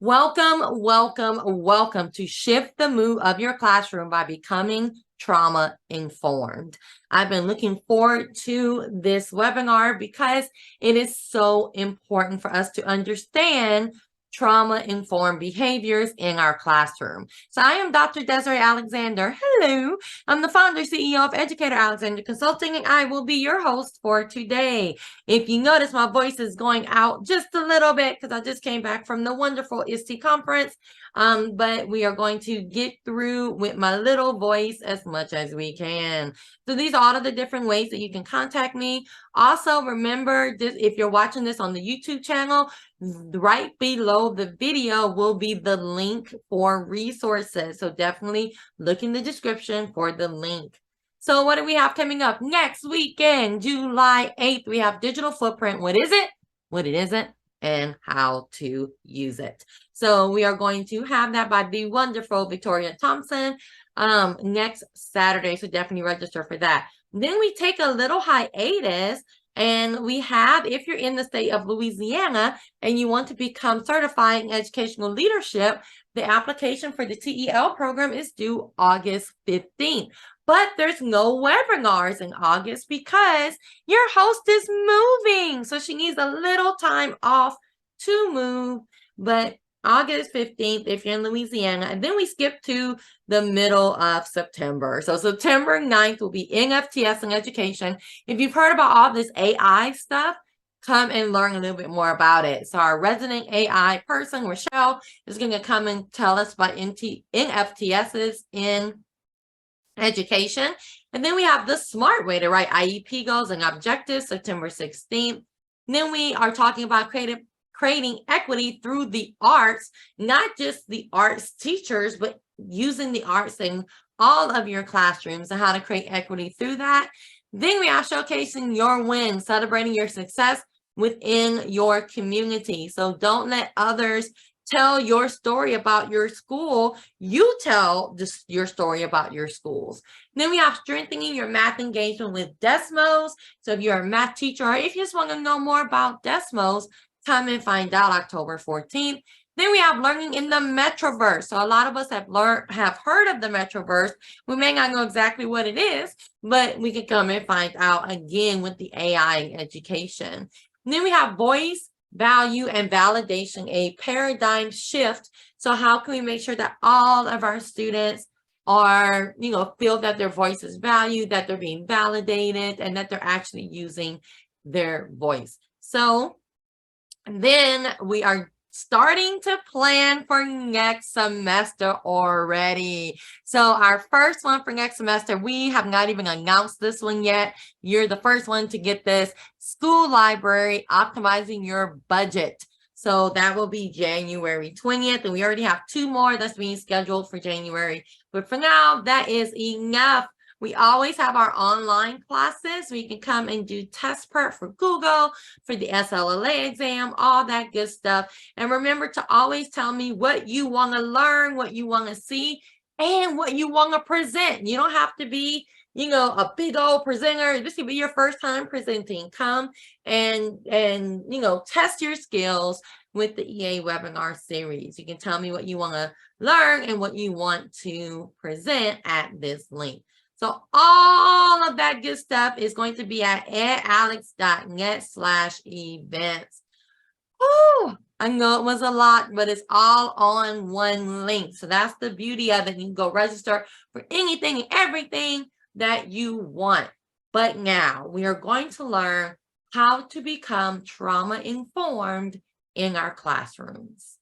Welcome, welcome, welcome to shift the mood of your classroom by becoming trauma informed. I've been looking forward to this webinar because it is so important for us to understand trauma-informed behaviors in our classroom. So I am Dr. Desiree Alexander. Hello. I'm the founder CEO of Educator Alexander Consulting, and I will be your host for today. If you notice, my voice is going out just a little bit because I just came back from the wonderful ISTE conference, but we are going to get through with my little voice as much as we can. So these are all of the different ways that you can contact me. Also, remember, if you're watching this on the YouTube channel, right below the video will be the link for resources. So definitely look in the description for the link. So what do we have coming up next weekend, July 8th? We have digital footprint. What is it? What it isn't? And how to use it. So we are going to have that by the wonderful Victoria Thompson next Saturday. So definitely register for that. Then we take a little hiatus. And we have, if you're in the state of Louisiana and you want to become certified in educational leadership, the application for the TEL program is due August 15th. But there's no webinars in August because your host is moving. So she needs a little time off to move. But August 15th, if you're in Louisiana, and then we skip to the middle of September. So September 9th will be NFTS in education. If you've heard about all this AI stuff, come and learn a little bit more about it. So our resident AI person, Rochelle, is going to come and tell us about NFTSs in education. And then we have the smart way to write IEP goals and objectives, September 16th. And then we are talking about creating equity through the arts, not just the arts teachers, but using the arts in all of your classrooms and how to create equity through that. Then we are showcasing your wins, celebrating your success within your community. So don't let others tell your story about your school. You tell your story about your schools. And then we have strengthening your math engagement with Desmos. So if you're a math teacher, or if you just want to know more about Desmos, come and find out October 14th. Then we have learning in the Metroverse. So a lot of us have heard of the Metroverse. We may not know exactly what it is, but we can come and find out again with the AI education. And then we have voice, value, and validation, a paradigm shift. So how can we make sure that all of our students are, feel that their voice is valued, that they're being validated, and that they're actually using their voice. So then we are starting to plan for next semester already. So our first one for next semester, we have not even announced this one yet. You're the first one to get this. School library, optimizing your budget. So that will be January 20th. And we already have 2 more that's being scheduled for January. But for now, that is enough. We always have our online classes. We can come and do test prep for Google, for the SLLA exam, all that good stuff. And remember to always tell me what you want to learn, what you want to see, and what you want to present. You don't have to be, a big old presenter. This could be your first time presenting. Come and test your skills with the EA webinar series. You can tell me what you want to learn and what you want to present at this link. So all of that good stuff is going to be at edalex.net/events. Oh, I know it was a lot, but it's all on one link. So that's the beauty of it. You can go register for anything and everything that you want. But now we are going to learn how to become trauma informed in our classrooms.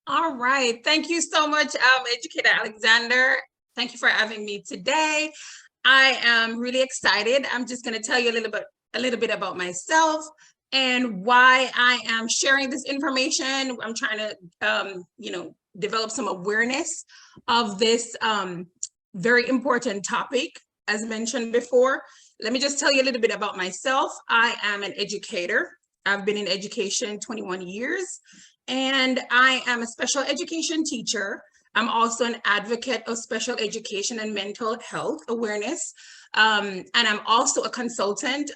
All right. Thank you so much, Educator Alexander. Thank you for having me today. I am really excited. I'm just going to tell you a little bit about myself and why I am sharing this information. I'm trying to, develop some awareness of this very important topic, as mentioned before. Let me just tell you a little bit about myself. I am an educator. I've been in education 21 years, and I am a special education teacher. I'm also an advocate of special education and mental health awareness. And I'm also a consultant.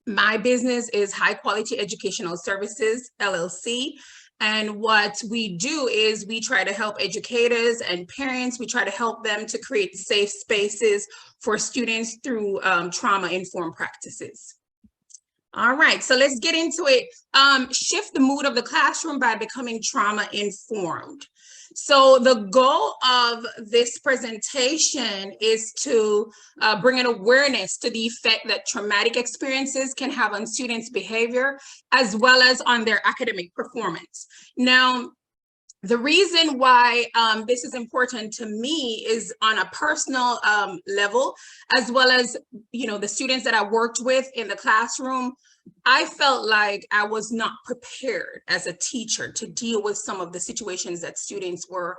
My business is High Quality Educational Services, LLC. And what we do is we try to help educators and parents. We try to help them to create safe spaces for students through trauma-informed practices. All right, so let's get into it. Shift the mood of the classroom by becoming trauma-informed. So the goal of this presentation is to bring an awareness to the effect that traumatic experiences can have on students' behavior, as well as on their academic performance. Now, the reason why this is important to me is on a personal level, as well as, you know, the students that I worked with in the classroom. I felt like I was not prepared as a teacher to deal with some of the situations that students were,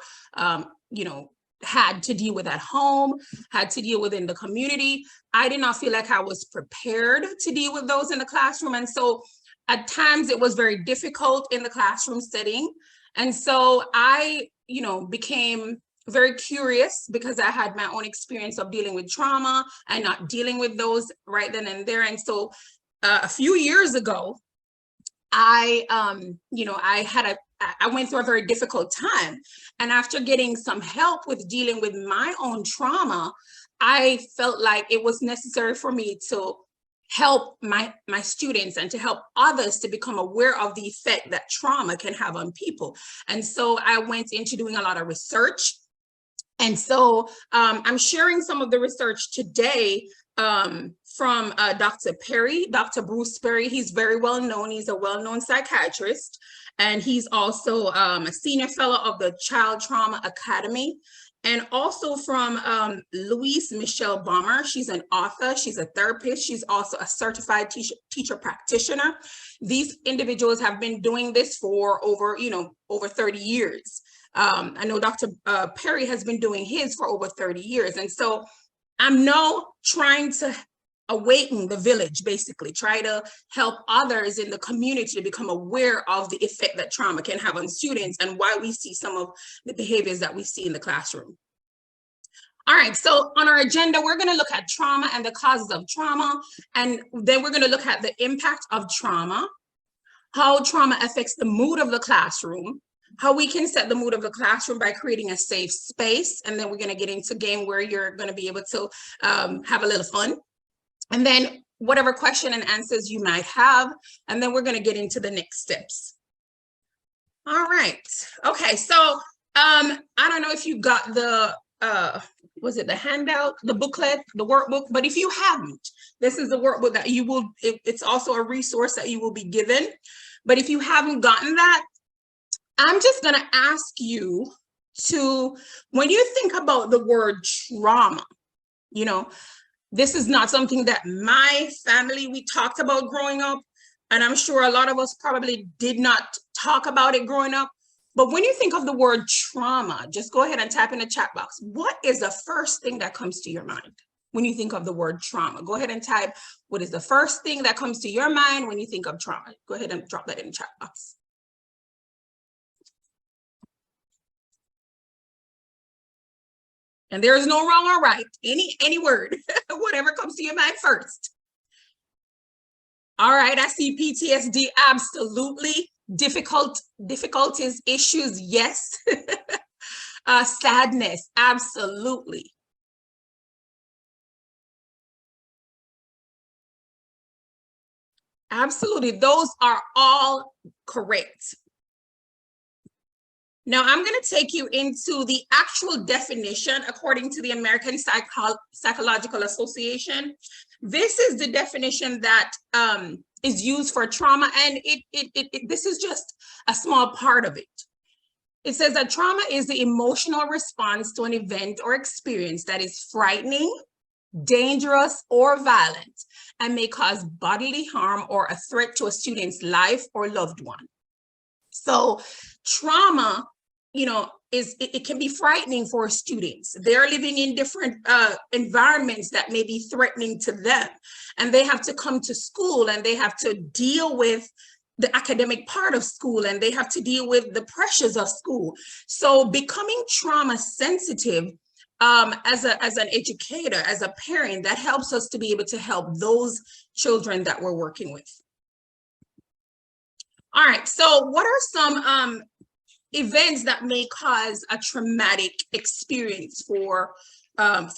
you know, had to deal with at home, had to deal with in the community. I did not feel like I was prepared to deal with those in the classroom. And so at times it was very difficult in the classroom setting. And so I, you know, became very curious because I had my own experience of dealing with trauma and not dealing with those right then and there. And so a few years ago, I went through a very difficult time. And after getting some help with dealing with my own trauma, I felt like it was necessary for me to help my students and to help others to become aware of the effect that trauma can have on people. And so I went into doing a lot of research. And so I'm sharing some of the research today from Dr. Perry, Dr. Bruce Perry. He's very well known. He's a well-known psychiatrist, and he's also a senior fellow of the Child Trauma Academy. And also from Louise Michelle Baumer. She's an author, she's a therapist, she's also a certified teacher practitioner. These individuals have been doing this for over 30 years. I know Dr. Perry has been doing his for over 30 years. And so I'm now trying to awaken the village, basically, try to help others in the community to become aware of the effect that trauma can have on students and why we see some of the behaviors that we see in the classroom. All right, so on our agenda, we're going to look at trauma and the causes of trauma, and then we're going to look at the impact of trauma, how trauma affects the mood of the classroom, how we can set the mood of the classroom by creating a safe space, and then we're going to get into a game where you're going to be able to have a little fun, and then whatever question and answers you might have, and then we're going to get into the next steps. All right, okay, so I don't know if you got the was it the handout, the booklet, the workbook? But if you haven't, this is the workbook that you will, it's also a resource that you will be given. But if you haven't gotten that, I'm just going to ask you to, when you think about the word trauma, you know, this is not something that my family, we talked about growing up. And I'm sure a lot of us probably did not talk about it growing up. But when you think of the word trauma, just go ahead and type in the chat box. What is the first thing that comes to your mind when you think of the word trauma? Go ahead and type, what is the first thing that comes to your mind when you think of trauma? Go ahead and drop that in the chat box. And there is no wrong or right, any word, whatever comes to your mind first. All right, I see PTSD, absolutely. Difficulties, issues, yes. Sadness, absolutely. Absolutely, those are all correct. Now I'm going to take you into the actual definition according to the American Psychological Association. This is the definition that is used for trauma, and this is just a small part of it. It says that trauma is the emotional response to an event or experience that is frightening, dangerous, or violent, and may cause bodily harm or a threat to a student's life or loved one. So trauma, you know, it can be frightening for students. They're living in different environments that may be threatening to them. And they have to come to school and they have to deal with the academic part of school, and they have to deal with the pressures of school. So becoming trauma sensitive as an educator, as a parent, that helps us to be able to help those children that we're working with. All right. So what are some events that may cause a traumatic experience for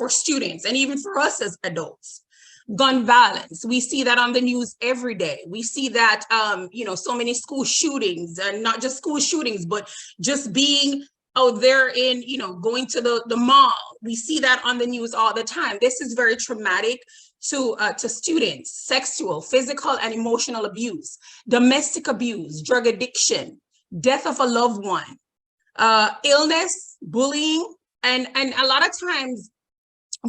students and even for us as adults? Gun violence. We see that on the news every day. We see that, so many school shootings, and not just school shootings, but just being out there in, going to the mall. We see that on the news all the time. This is very traumatic to students. Sexual, physical, and emotional abuse, domestic abuse, drug addiction, death of a loved one, illness, bullying, and a lot of times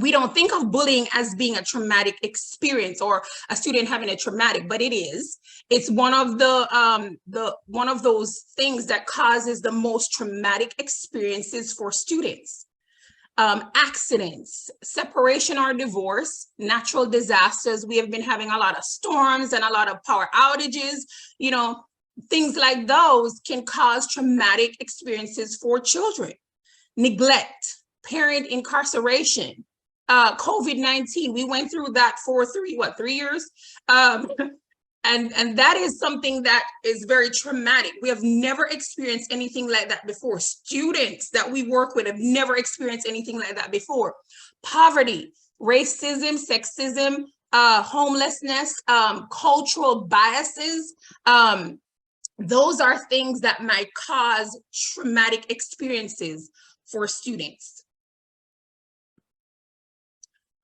we don't think of bullying as being a traumatic experience or a student having a traumatic, but it is. It's one of one of those things that causes the most traumatic experiences for students. Accidents, separation or divorce, natural disasters. We have been having a lot of storms and a lot of power outages. Things like those can cause traumatic experiences for children. Neglect, parent incarceration, COVID-19. We went through that for 3 years. And that is something that is very traumatic. We have never experienced anything like that before. Students that we work with have never experienced anything like that before. Poverty, racism, sexism, homelessness, cultural biases. Those are things that might cause traumatic experiences for students.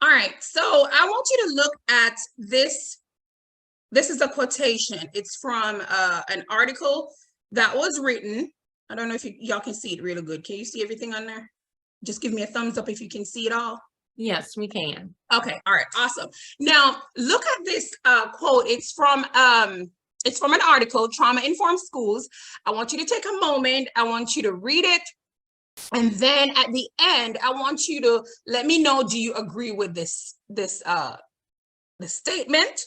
All right, so I want you to look at this. This is a quotation. It's from an article that was written. I don't know if y'all can see it really good. Can you see everything on there? Just give me a thumbs up if you can see it all. Yes, we can. Okay, all right, awesome. Now, look at this quote. It's from an article, Trauma Informed Schools. I want you to take a moment. I want you to read it. And then at the end, I want you to let me know, do you agree with the statement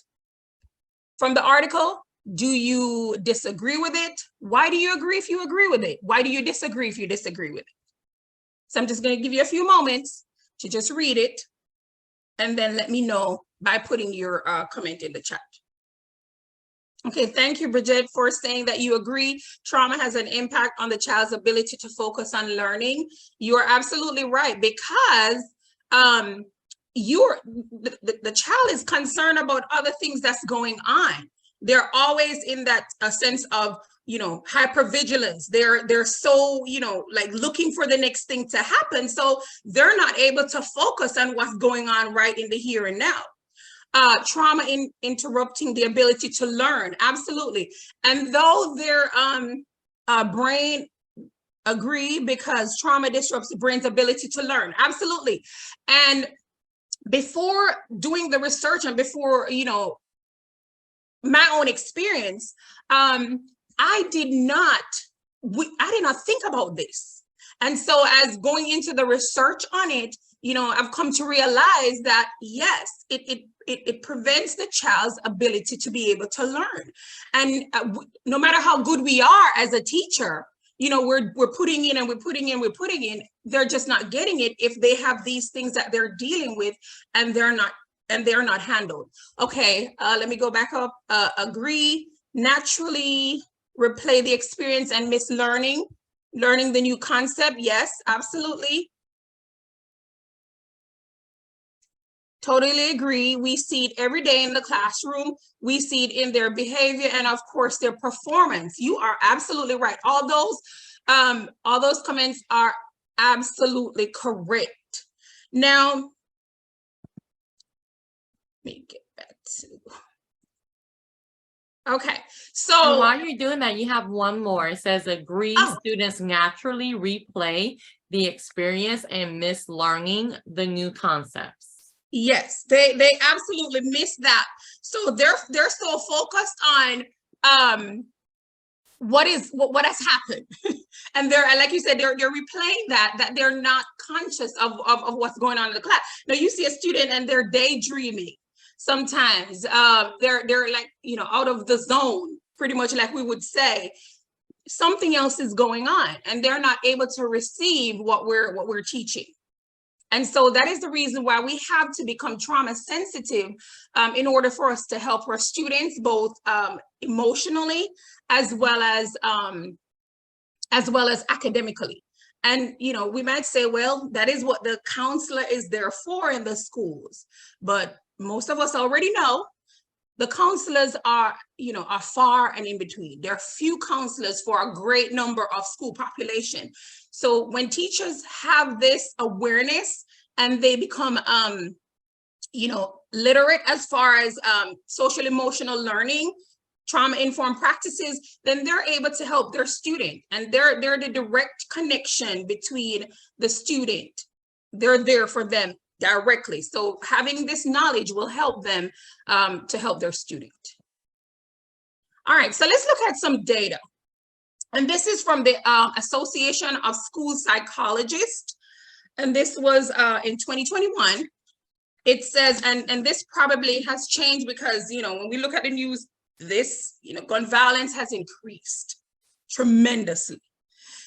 from the article? Do you disagree with it? Why do you agree if you agree with it? Why do you disagree if you disagree with it? So I'm just going to give you a few moments to just read it, and then let me know by putting your comment in the chat. Okay, thank you, Bridget, for saying that you agree trauma has an impact on the child's ability to focus on learning. You are absolutely right, because the child is concerned about other things that's going on. They're always in that sense of, hypervigilance. They're so, like looking for the next thing to happen. So they're not able to focus on what's going on right in the here and now. Trauma interrupting the ability to learn, absolutely. And though their brain agree, because trauma disrupts the brain's ability to learn, absolutely. And before doing the research and before, my own experience, I did not think about this. And so as going into the research on it, I've come to realize that yes, it prevents the child's ability to be able to learn. And no matter how good we are as a teacher, we're putting in and we're putting in, they're just not getting it if they have these things that they're dealing with and they're not handled. Okay, let me go back up. Agree, naturally replay the experience and miss learning the new concept. Yes, absolutely. Totally agree. We see it every day in the classroom. We see it in their behavior and, of course, their performance. You are absolutely right. All those comments are absolutely correct. Now, let me get back to. Okay, so and while you're doing that, you have one more. It says, agree, students naturally replay the experience and miss learning the new concepts. Yes, they absolutely miss that. So they're so focused on what has happened, and they're, like you said, they're replaying that they're not conscious of what's going on in the class. Now you see a student and they're daydreaming. Sometimes they're like, out of the zone, pretty much, like we would say. Something else is going on, and they're not able to receive what we're teaching. And so that is the reason why we have to become trauma sensitive in order for us to help our students both emotionally as well as academically. And, you know, we might say, well, that is what the counselor is there for in the schools. But most of us already know the counselors are, you know, are far and in between. There are few counselors for a great number of school population. So when teachers have this awareness and they become, you know, literate as far as social emotional learning, trauma-informed practices, then they're able to help their student. And they're the direct connection between the student. They're there for them directly. So having this knowledge will help them to help their student. All right, so let's look at some data. And this is from the Association of School Psychologists. And this was in 2021. It says, and this probably has changed because, you know, when we look at the news, this, you know, gun violence has increased tremendously.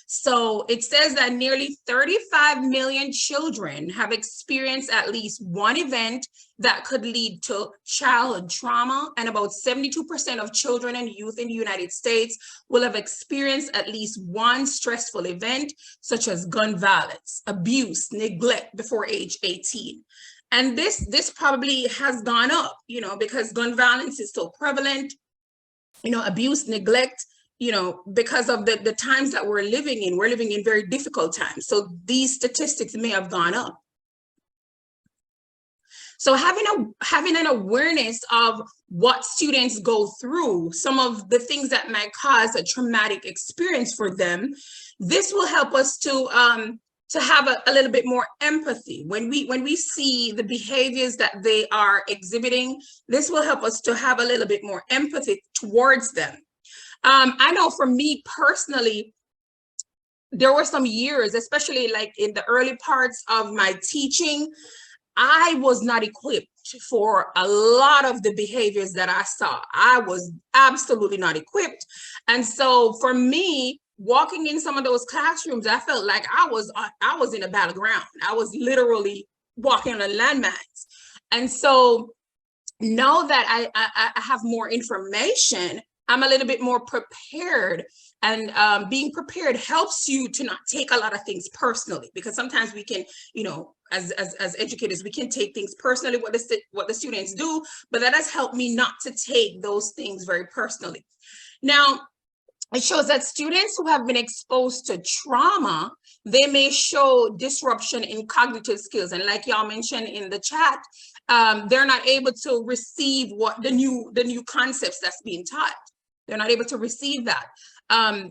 So it says that nearly 35 million children have experienced at least one event that could lead to childhood trauma, and about 72% of children and youth in the United States will have experienced at least one stressful event, such as gun violence, abuse, neglect before age 18. And this probably has gone up, you know, because gun violence is so prevalent, you know, abuse, neglect, you know, because of the times that we're living in. We're living in very difficult times. So these statistics may have gone up. So having an awareness of what students go through, some of the things that might cause a traumatic experience for them, this will help us to have a little bit more empathy. When we see the behaviors that they are exhibiting, this will help us to have a little bit more empathy towards them. I know for me personally, there were some years, especially like in the early parts of my teaching, I was not equipped for a lot of the behaviors that I saw. I was absolutely not equipped. And so for me, walking in some of those classrooms, I felt like I was in a battleground. I was literally walking on landmines. And so now that I have more information, I'm a little bit more prepared. And being prepared helps you to not take a lot of things personally, because sometimes we can, you know, as educators, we can take things personally, what the students do, but that has helped me not to take those things very personally. Now, it shows that students who have been exposed to trauma, they may show disruption in cognitive skills. And like y'all mentioned in the chat, they're not able to receive what the new concepts that's being taught. They're not able to receive that.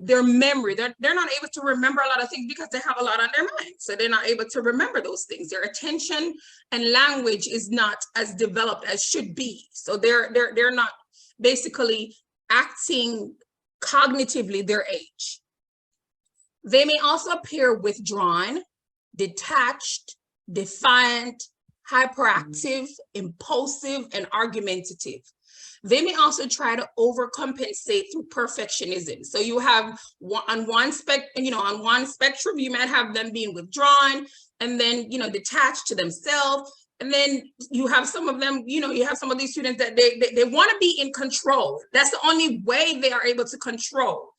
Their memory, they're not able to remember a lot of things because they have a lot on their mind. So they're not able to remember those things. Their attention and language is not as developed as should be. So they're not basically acting cognitively their age. They may also appear withdrawn, detached, defiant, hyperactive, impulsive, and argumentative. They may also try to overcompensate through perfectionism. So you have on one spectrum, you might have them being withdrawn and then, you know, detached to themselves. And then you have some of them, you know, you have some of these students that they want to be in control. That's the only way they are able to control.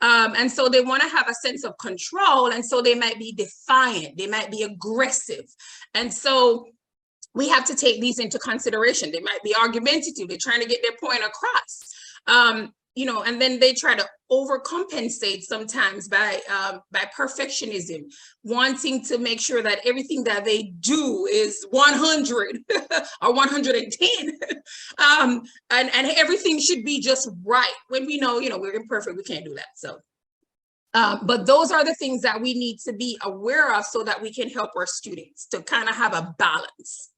And so they want to have a sense of control. And so they might be defiant, they might be aggressive. And so we have to take these into consideration. They might be argumentative, they're trying to get their point across. You know, and then they try to overcompensate sometimes by perfectionism, wanting to make sure that everything that they do is 100 or 110, and everything should be just right. When we know, you know, we're imperfect, we can't do that. So, but those are the things that we need to be aware of so that we can help our students to kind of have a balance.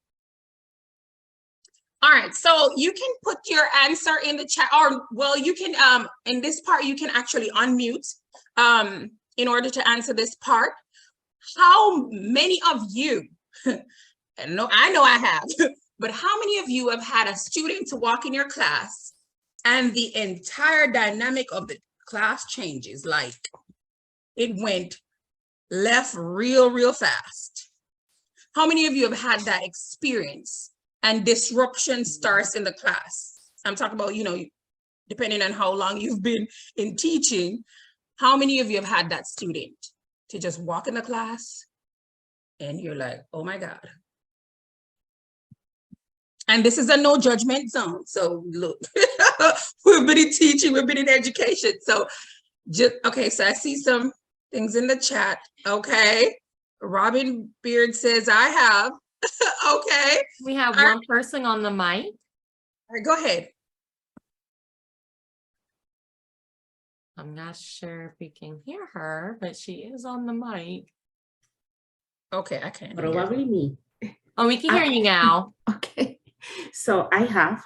All right, so you can put your answer in the chat, or well, you can in this part you can actually unmute in order to answer this part. How many of you, I know I have, but how many of you have had a student to walk in your class and the entire dynamic of the class changes? Like it went left real fast. How many of you have had that experience and disruption starts in the class? I'm talking about, depending on how long you've been in teaching, how many of you have had that student to just walk in the class and you're like, oh my God. And this is a no judgment zone. So look, we've been in teaching, we've been in education. So okay, so I see some things in the chat. Okay. Robin Beard says, I have. Okay. We have All one person on the mic. All right, go ahead. I'm not sure if we can hear her, but she is on the mic. Okay, I can't. Probably me. Oh, we can hear you now. Okay. So I have,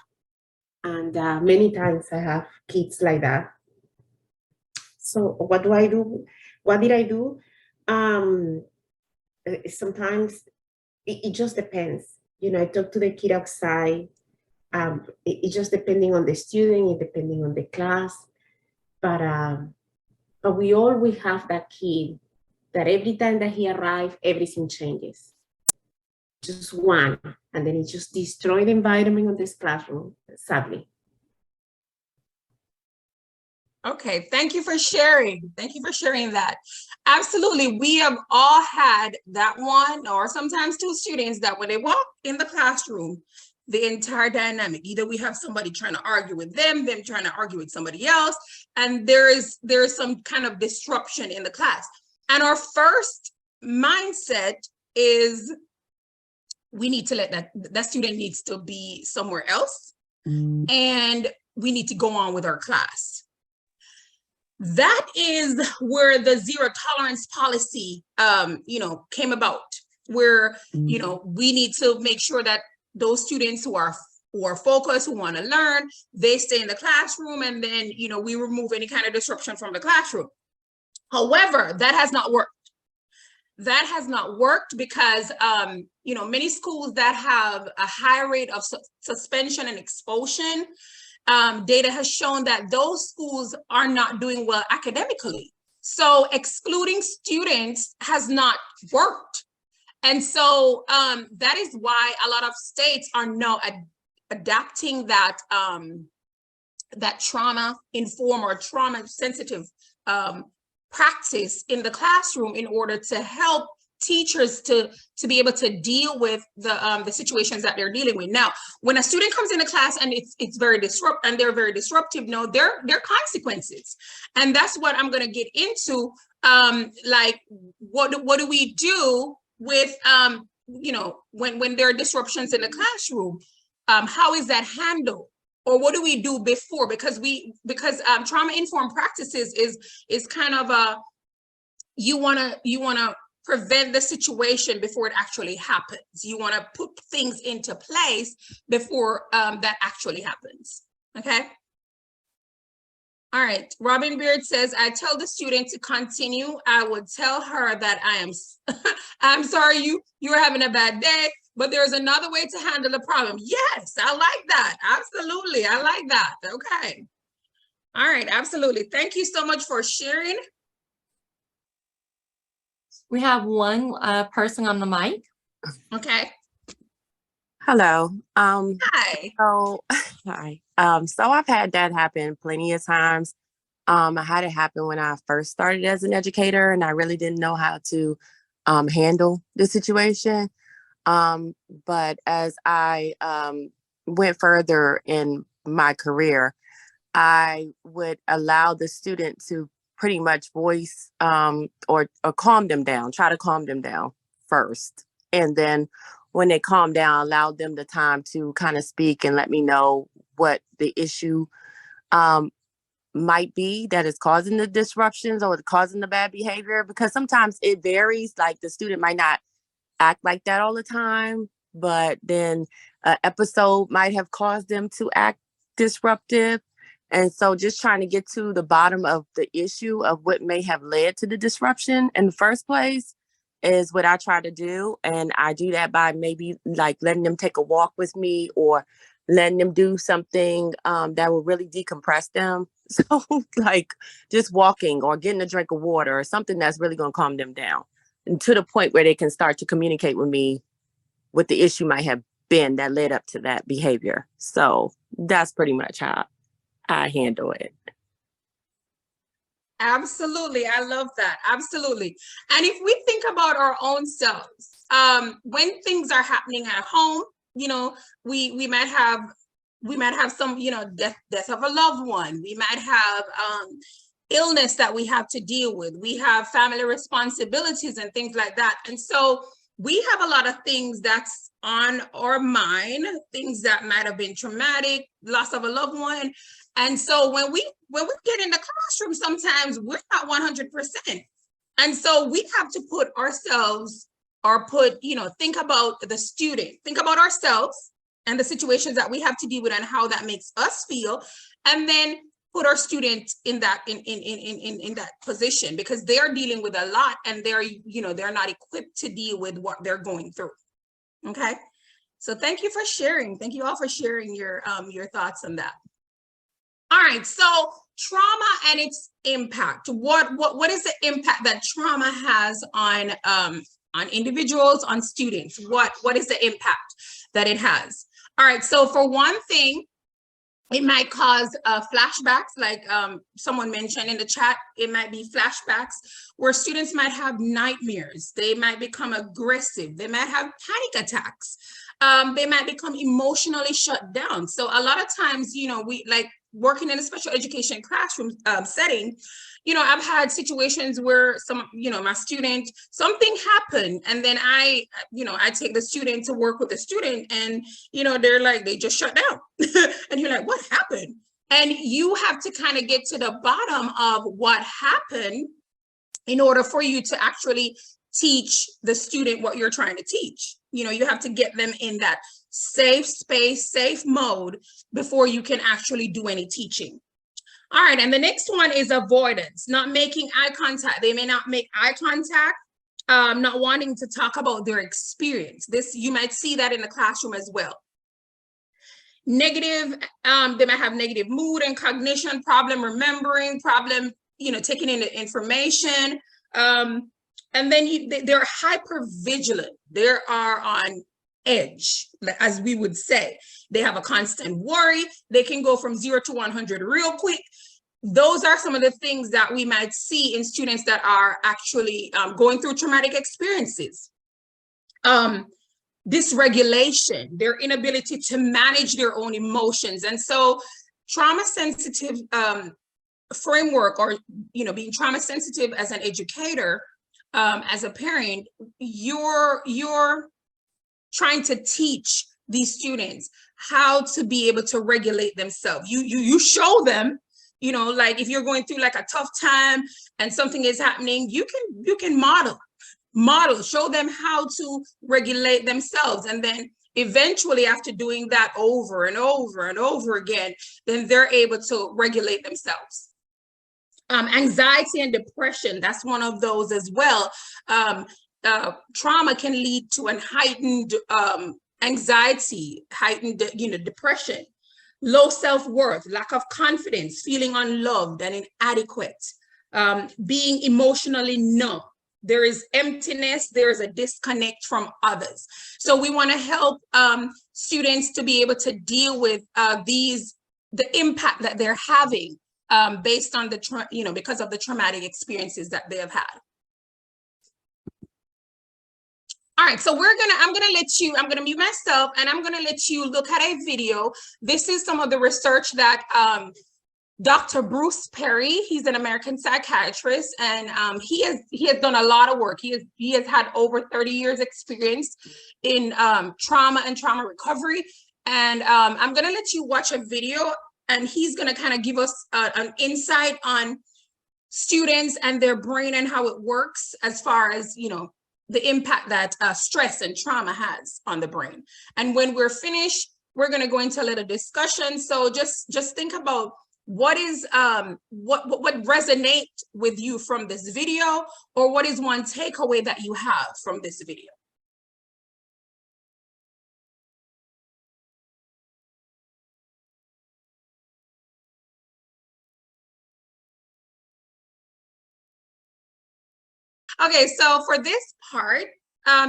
and many times I have kids like that. So what do I do? What did I do? Sometimes it just depends. I talk to the kid outside. It just depending on the student, it depending on the class. But we always have that kid that every time that he arrives, everything changes. Just one, and then it just destroy the environment of this classroom, sadly. Okay, thank you for sharing. Thank you for sharing that. Absolutely, we have all had that one or sometimes two students that when they walk in the classroom, the entire dynamic, either we have somebody trying to argue with them trying to argue with somebody else, and there is some kind of disruption in the class. And our first mindset is we need to let that student needs to be somewhere else, and we need to go on with our class. That is where the zero tolerance policy, came about, where, we need to make sure that those students who are focused, who want to learn, they stay in the classroom, and then, we remove any kind of disruption from the classroom. However, that has not worked. That has not worked because, many schools that have a high rate of suspension and expulsion, data has shown that those schools are not doing well academically. So excluding students has not worked. And so that is why a lot of states are now adapting that, that trauma-informed or trauma-sensitive practice in the classroom in order to help teachers to be able to deal with the situations that they're dealing with. Now, when a student comes into class and it's very they're very disruptive, no, there are consequences. And that's what I'm going to get into. Like, what do we do with when there are disruptions in the classroom? How is that handled? Or what do we do before? Because trauma-informed practices is kind of a, you wanna prevent the situation before it actually happens. You wanna put things into place before that actually happens, okay? All right, Robin Beard says, I tell the student to continue. I would tell her that I'm sorry you're having a bad day, but there's another way to handle the problem. Yes, I like that. Absolutely, I like that. Okay. All right, absolutely. Thank you so much for sharing. We have one person on the mic. Okay. Hello. Hi. So hi. So I've had that happen plenty of times. I had it happen when I first started as an educator, and I really didn't know how to handle the situation. But as I went further in my career, I would allow the student to pretty much voice or calm them down, try to calm them down first. And then when they calm down, allow them the time to kind of speak and let me know what the issue might be that is causing the disruptions or causing the bad behavior. Because sometimes it varies, like the student might not act like that all the time, but then an episode might have caused them to act disruptive. And so just trying to get to the bottom of the issue of what may have led to the disruption in the first place is what I try to do. And I do that by maybe like letting them take a walk with me or letting them do something that will really decompress them. So like just walking or getting a drink of water or something that's really going to calm them down, and to the point where they can start to communicate with me what the issue might have been that led up to that behavior. So that's pretty much how I handle it. Absolutely. I love that. Absolutely. And if we think about our own selves, when things are happening at home, you know, we might have some, you know, death of a loved one. We might have illness that we have to deal with. We have family responsibilities and things like that. And so we have a lot of things that's on our mind, things that might have been traumatic, loss of a loved one. And so when we get in the classroom, sometimes we're not 100%. And so we have to put ourselves or think about the student, think about ourselves and the situations that we have to deal with and how that makes us feel. And then put our students in that position, because they're dealing with a lot and they're not equipped to deal with what they're going through. Okay. So thank you for sharing. Thank you all for sharing your thoughts on that. All right, so trauma and its impact. What is the impact that trauma has on individuals, on students? What is the impact that it has? All right, so for one thing, it might cause flashbacks, like someone mentioned in the chat. It might be flashbacks where students might have nightmares. They might become aggressive. They might have panic attacks. They might become emotionally shut down. So a lot of times, we like working in a special education classroom setting, I've had situations where my student, something happened, and then I take the student to work with the student, and they're like, they just shut down. And you're like, what happened? And you have to kind of get to the bottom of what happened in order for you to actually teach the student what you're trying to teach. You have to get them in that safe space, safe mode before you can actually do any teaching. All right, and the next one is avoidance, not making eye contact. They may not make eye contact, not wanting to talk about their experience. This, you might see that in the classroom as well. Negative, they might have negative mood and cognition, problem remembering, problem, taking in the information. And then they're hyper vigilant. They are on edge, as we would say. They have a constant worry. They can go from 0 to 100 real quick. Those are some of the things that we might see in students that are actually going through traumatic experiences. Dysregulation, their inability to manage their own emotions. And so trauma sensitive framework, or being trauma sensitive as an educator, as a parent, you're trying to teach these students how to be able to regulate themselves. You show them, like if you're going through like a tough time and something is happening, you can model, show them how to regulate themselves. And then eventually, after doing that over and over and over again, then they're able to regulate themselves. Anxiety and depression, that's one of those as well. Trauma can lead to a heightened anxiety, heightened depression, low self-worth, lack of confidence, feeling unloved and inadequate, being emotionally numb. There is emptiness, there is a disconnect from others. So we want to help students to be able to deal with the impact that they're having based on because of the traumatic experiences that they have had. All right, so I'm gonna mute myself, and I'm gonna let you look at a video. This is some of the research that Dr. Bruce Perry, he's an American psychiatrist, and he has done a lot of work. He has had over 30 years experience in trauma and trauma recovery. And I'm gonna let you watch a video, and he's gonna kind of give us an insight on students and their brain and how it works, as far as the impact that stress and trauma has on the brain. And when we're finished, we're going to go into a little discussion. So just think about what is what resonate with you from this video, or what is one takeaway that you have from this video. Okay, so for this part,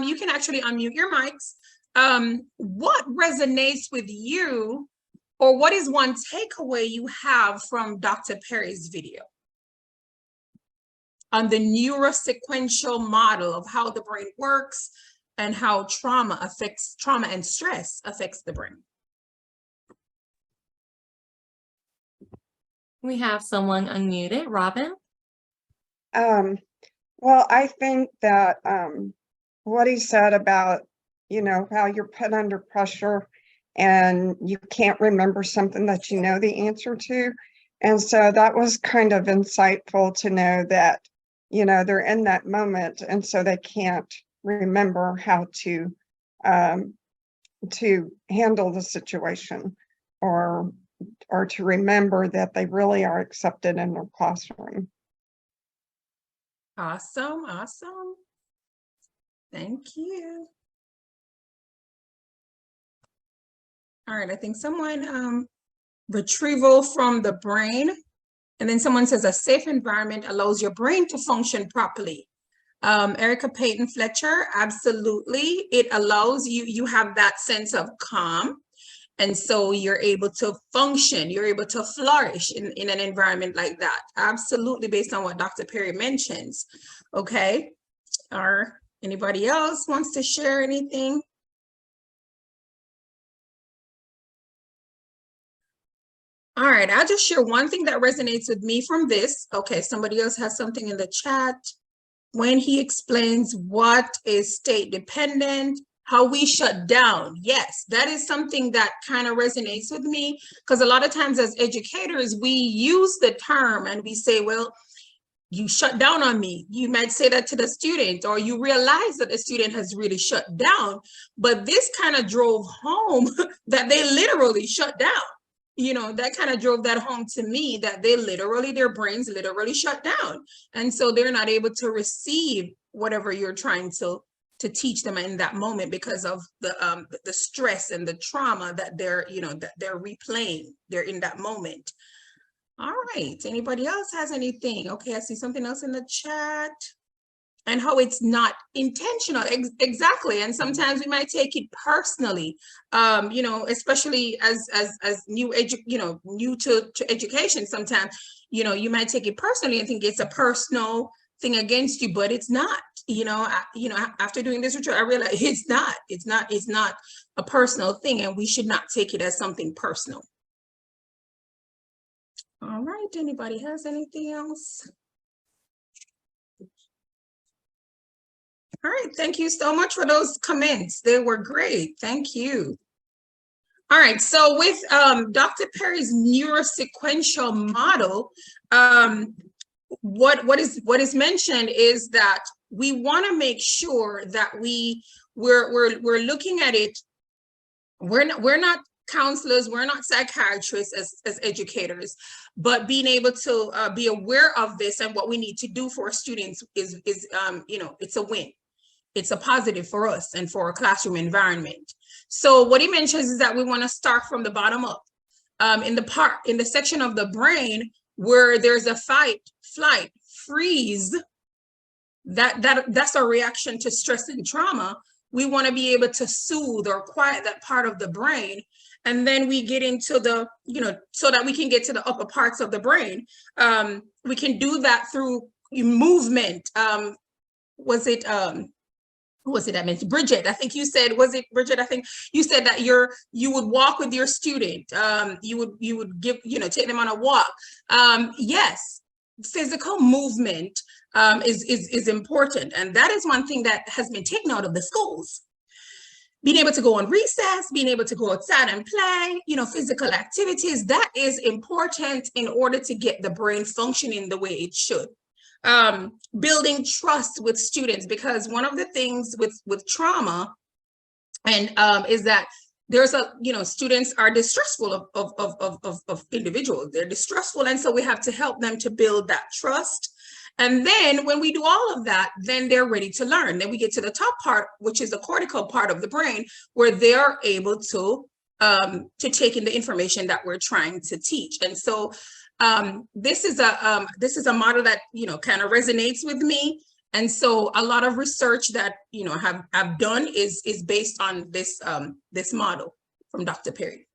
you can actually unmute your mics. what resonates with you, or what is one takeaway you have from Dr. Perry's video on the neurosequential model of how the brain works and how trauma and stress affects the brain? We have someone unmuted. Robin? Well, I think that what he said about, how you're put under pressure and you can't remember something that you know the answer to. And so that was kind of insightful to know that, they're in that moment, and so they can't remember how to handle the situation, or to remember that they really are accepted in their classroom. Awesome, awesome. Thank you. All right, I think someone, retrieval from the brain. And then someone says a safe environment allows your brain to function properly. Erica Payton Fletcher, absolutely. It allows you have that sense of calm. And so you're able to function, you're able to flourish in an environment like that. Absolutely, based on what Dr. Perry mentions. Okay, or anybody else wants to share anything? All right, I'll just share one thing that resonates with me from this. Okay, somebody else has something in the chat. When he explains what is state dependent, how we shut down. Yes, that is something that kind of resonates with me, because a lot of times as educators, we use the term and we say, well, you shut down on me. You might say that to the student, or you realize that the student has really shut down. But this kind of drove home that they literally shut down. That kind of drove that home to me, that their brains literally shut down. And so they're not able to receive whatever you're trying to teach them in that moment, because of the stress and the trauma that they're replaying. They're in that moment. All right, anybody else has anything? Okay, I see something else in the chat. And how it's not intentional. Exactly. And sometimes we might take it personally, especially as new to education. Sometimes, you might take it personally and think it's a personal thing against you, but it's not. After doing this retreat, I realized it's not a personal thing, and we should not take it as something personal. All right, anybody has anything else? All right, thank you so much for those comments. They were great. Thank you. All right, so with Dr. Perry's neurosequential model, what is mentioned is that we want to make sure that we're looking at it. We're not counselors, we're not psychiatrists as educators, but being able to be aware of this and what we need to do for students is it's a win. It's a positive for us and for a classroom environment. So what he mentions is that we want to start from the bottom up. In the section of the brain where there's a fight, flight, freeze, that's a reaction to stress and trauma. We want to be able to soothe or quiet that part of the brain. And then we get into the, so that we can get to the upper parts of the brain. We can do that through movement. Who was it that mentioned? Bridget, I think you said, was it Bridget? I think you said that you would walk with your student. You would give, take them on a walk. Yes, physical movement is important. And that is one thing that has been taken out of the schools. Being able to go on recess, being able to go outside and play, physical activities, that is important in order to get the brain functioning the way it should. Building trust with students, because one of the things with trauma and is that there's students are distrustful of individuals. They're distrustful, and so we have to help them to build that trust. And then when we do all of that, then they're ready to learn. Then we get to the top part, which is the cortical part of the brain, where they're able to take in the information that we're trying to teach. And so this is a model that kind of resonates with me, And so a lot of research that, you know, have done is based on this, this model from Dr. Perry.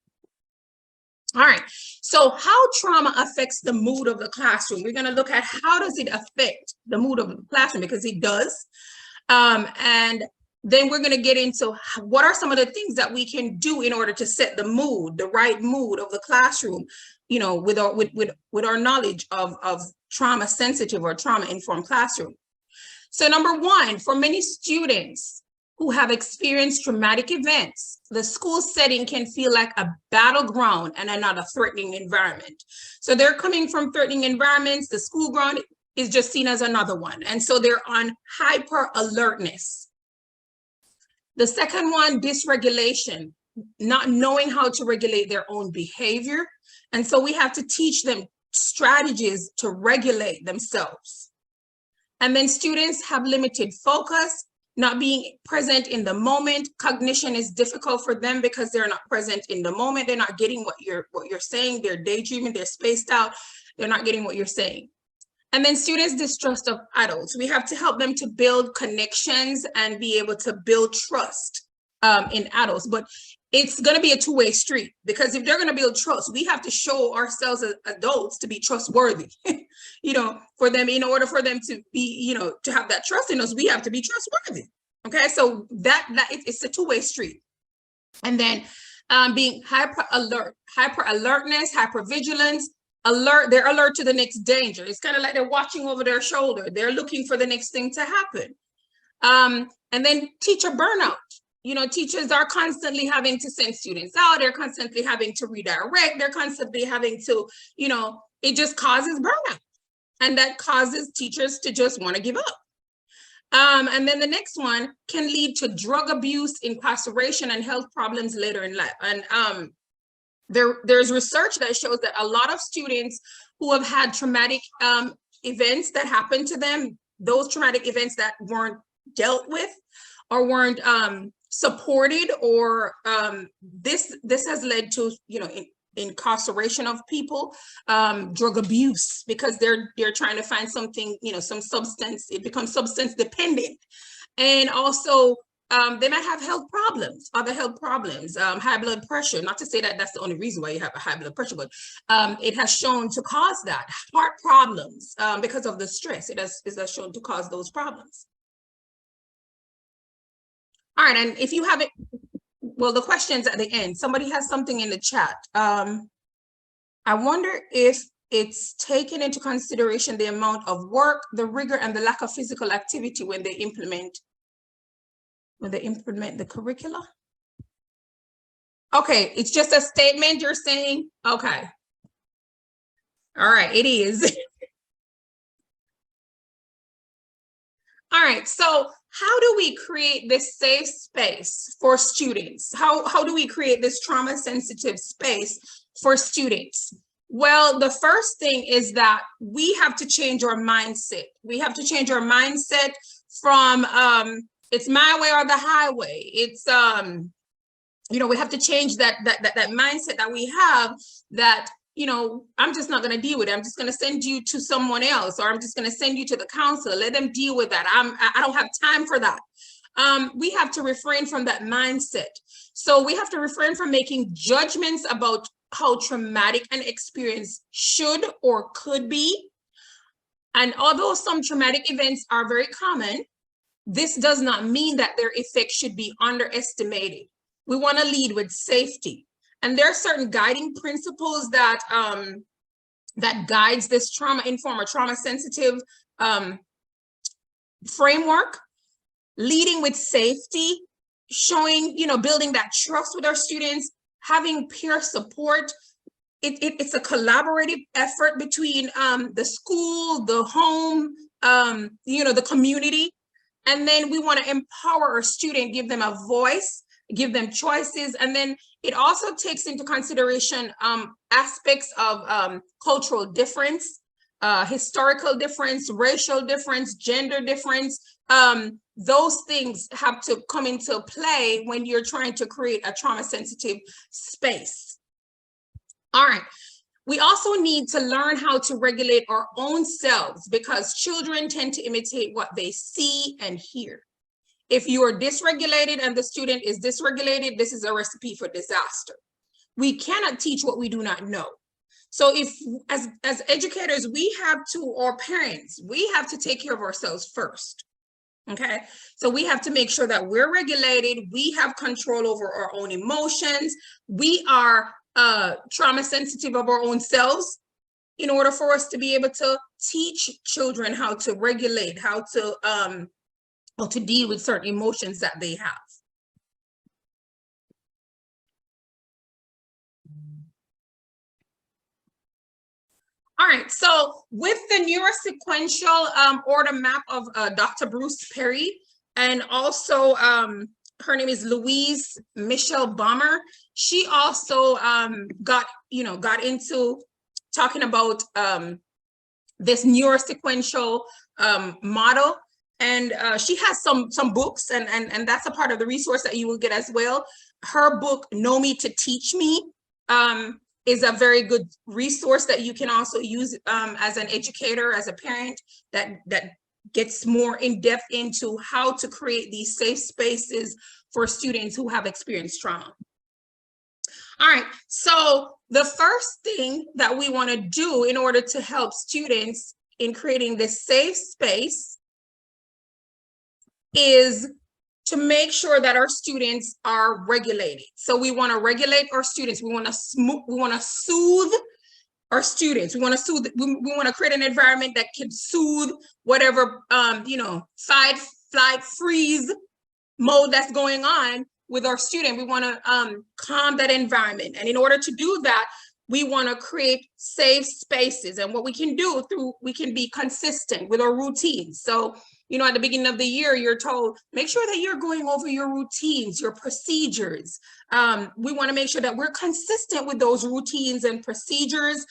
All right, so how trauma affects the mood of the classroom. We're gonna look at how does it affect the mood of the classroom, because it does. And then we're gonna get into what are some of the things that we can do in order to set the mood, the right mood of the classroom, you know, with our knowledge of trauma sensitive or trauma informed classroom. So number one, for many students who have experienced traumatic events, the school setting can feel like a battleground and not a threatening environment. So they're coming from threatening environments. The school ground is just seen as another one. And so they're on hyper alertness. The second one, dysregulation, not knowing how to regulate their own behavior. And so we have to teach them strategies to regulate themselves. And then students have limited focus, not being present in the moment. Cognition is difficult for them because they're not present in the moment. They're not getting what you're saying. They're daydreaming, they're spaced out. They're not getting what you're saying. And then students' distrust of adults. We have to help them to build connections and be able to build trust in adults. But it's going to be a two-way street, because if they're going to build trust, we have to show ourselves as adults to be trustworthy, you know, for them, in order for them to be, you know, to have that trust in us, we have to be trustworthy. Okay, so it's a two-way street. And then being hyper alertness, hyper vigilance, they're alert to the next danger. It's kind of like they're watching over their shoulder. They're looking for the next thing to happen. And then teacher burnout. You know, teachers are constantly having to send students out. They're constantly having to redirect. They're constantly having to, you know, it just causes burnout. And that causes teachers to just want to give up. And then the next one can lead to drug abuse, incarceration, and health problems later in life. And there's research that shows that a lot of students who have had traumatic events that happened to them, those traumatic events that weren't dealt with or weren't supported, or this has led to, you know, incarceration of people, drug abuse, because they're trying to find something, you know, some substance. It becomes substance dependent. And also they might have health problems, other health problems, high blood pressure. Not to say that that's the only reason why you have a high blood pressure, but it has shown to cause that. Heart problems because of the stress. It has shown to cause those problems. All right, and if you have it, well, the questions at the end, somebody has something in the chat. I wonder if it's taken into consideration the amount of work, the rigor, and the lack of physical activity when they implement the curricula. Okay, it's just a statement you're saying? Okay. All right, it is. All right, so how do we create this safe space for students? How do we create this trauma sensitive space for students? Well, the first thing is that we have to change our mindset. We have to change our mindset from it's my way or the highway. It's you know, we have to change that mindset that we have, that, you know, I'm just not going to deal with it. I'm just going to send you to someone else, or I'm just going to send you to the counselor. Let them deal with that. I don't have time for that. We have to refrain from that mindset. So we have to refrain from making judgments about how traumatic an experience should or could be. And although some traumatic events are very common, this does not mean that their effects should be underestimated. We want to lead with safety. And there are certain guiding principles that that guides this trauma-informed or trauma-sensitive framework. Leading with safety, showing, you know, building that trust with our students, having peer support. It's a collaborative effort between the school, the home, you know, the community. And then we want to empower our student, give them a voice, give them choices. And then it also takes into consideration aspects of cultural difference, historical difference, racial difference, gender difference. Those things have to come into play when you're trying to create a trauma sensitive space. All right. We also need to learn how to regulate our own selves, because children tend to imitate what they see and hear. If you are dysregulated and the student is dysregulated, this is a recipe for disaster. We cannot teach what we do not know. So if, as educators, we have to, or parents, we have to take care of ourselves first. Okay, so we have to make sure that we're regulated, we have control over our own emotions, we are trauma sensitive of our own selves, in order for us to be able to teach children how to regulate, how to deal with certain emotions that they have. All right, so with the neurosequential order map of Dr. Bruce Perry, and also her name is Louise Michelle Baumer. She also got into talking about this neurosequential model, and she has some books, and that's a part of the resource that you will get as well. Her book, Know Me to Teach Me, is a very good resource that you can also use as an educator, as a parent, that gets more in depth into how to create these safe spaces for students who have experienced trauma. All right, so the first thing that we want to do in order to help students in creating this safe space is to make sure that our students are regulated. So we want to regulate our students. We want to soothe our students. We want to create an environment that can soothe whatever fight, flight, freeze mode that's going on with our student. We want to calm that environment. And in order to do that, we want to create safe spaces. And what we can do we can be consistent with our routines. So, at the beginning of the year, you're told, make sure that you're going over your routines, your procedures. We want to make sure that we're consistent with those routines and procedures.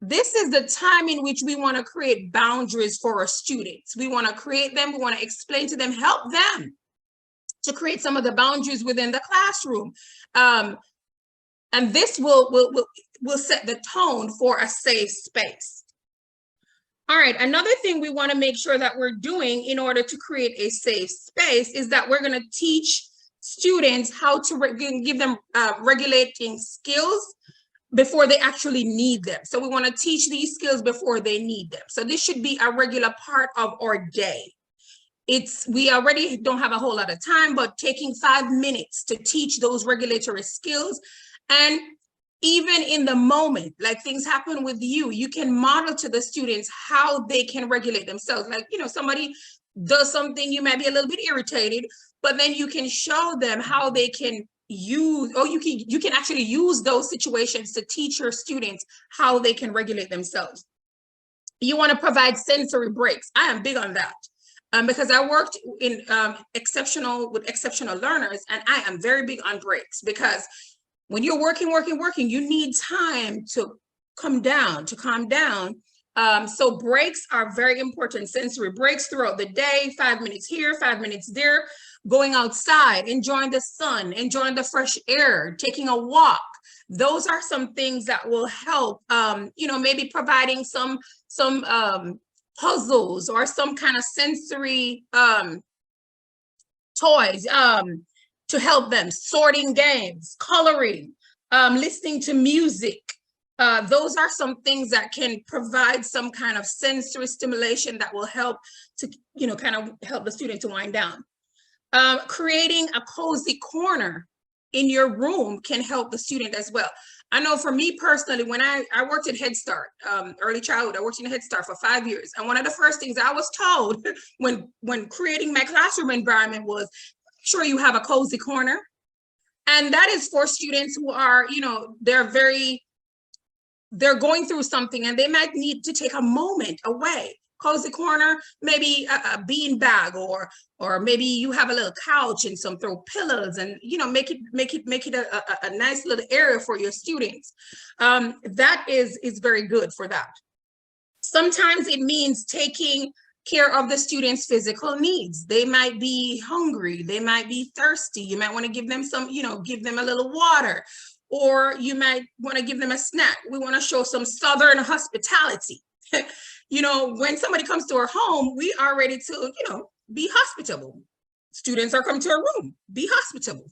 This is the time in which we want to create boundaries for our students. We want to create them. We want to explain to them, help them to create some of the boundaries within the classroom. And this will set the tone for a safe space. All right, another thing we want to make sure that we're doing in order to create a safe space is that we're going to teach students how to give them regulating skills before they actually need them. So we want to teach these skills before they need them. So this should be a regular part of our day. We already don't have a whole lot of time, but taking 5 minutes to teach those regulatory skills, and even in the moment, like things happen with you, you can model to the students how they can regulate themselves. Like, somebody does something, you might be a little bit irritated, but then you can show them how they can use, or you can actually use those situations to teach your students how they can regulate themselves. You want to provide sensory breaks. I am big on that. Because I worked in with exceptional learners, and I am very big on breaks, because when you're working, you need time to calm down. So breaks are very important. Sensory breaks throughout the day, 5 minutes here, 5 minutes there, going outside, enjoying the sun, enjoying the fresh air, taking a walk. Those are some things that will help, maybe providing some puzzles or some kind of sensory toys to help them, sorting games, coloring, listening to music. Those are some things that can provide some kind of sensory stimulation that will help to, kind of help the student to wind down. Creating a cozy corner in your room can help the student as well. I know for me personally, when I worked at Head Start, early childhood, I worked in Head Start for 5 years. And one of the first things I was told when creating my classroom environment was, make sure you have a cozy corner. And that is for students who are, they're going through something and they might need to take a moment away. Cozy corner, maybe a bean bag, or maybe you have a little couch and some throw pillows, and make it a nice little area for your students. That is very good for that. Sometimes it means taking care of the students' physical needs. They might be hungry, they might be thirsty. You might want to give them some, give them a little water. or you might want to give them a snack. We want to show some Southern hospitality. You know, when somebody comes to our home, we are ready to, you know, be hospitable. Students are coming to our room, be hospitable.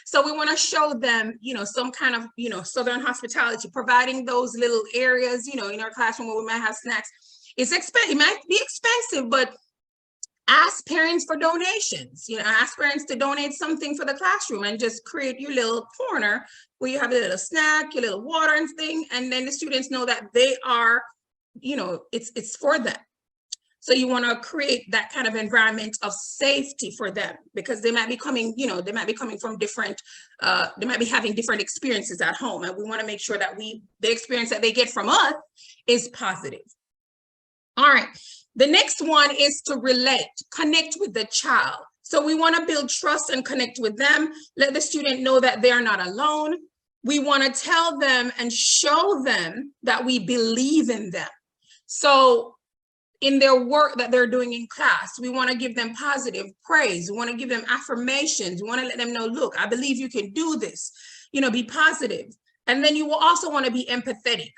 So we want to show them, you know, some kind of, you know, Southern hospitality, providing those little areas, you know, in our classroom where we might have snacks. It's expensive, it might be expensive, but ask parents for donations, you know, ask parents to donate something for the classroom and just create your little corner where you have a little snack, your little water and thing. And then the students know that they are, you know, it's for them. So you want to create that kind of environment of safety for them, because they might be coming, you know, they might be coming from different, they might be having different experiences at home. And we want to make sure that the experience that they get from us is positive. All right. The next one is to relate, connect with the child. So we want to build trust and connect with them. Let the student know that they are not alone. We want to tell them and show them that we believe in them. So in their work that they're doing in class, we want to give them positive praise. We want to give them affirmations. We want to let them know, look, I believe you can do this, you know, be positive. And then you will also want to be empathetic.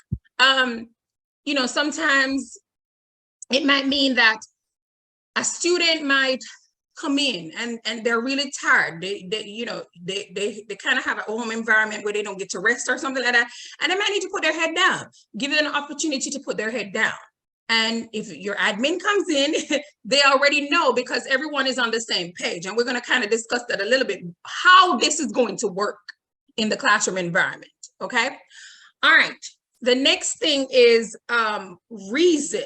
You know, sometimes it might mean that a student might come in and they're really tired. They kind of have a home environment where they don't get to rest or something like that. And they might need to put their head down. Give them an opportunity to put their head down. And if your admin comes in, they already know, because everyone is on the same page. And we're going to kind of discuss that a little bit, how this is going to work in the classroom environment. Okay. All right. The next thing is reason.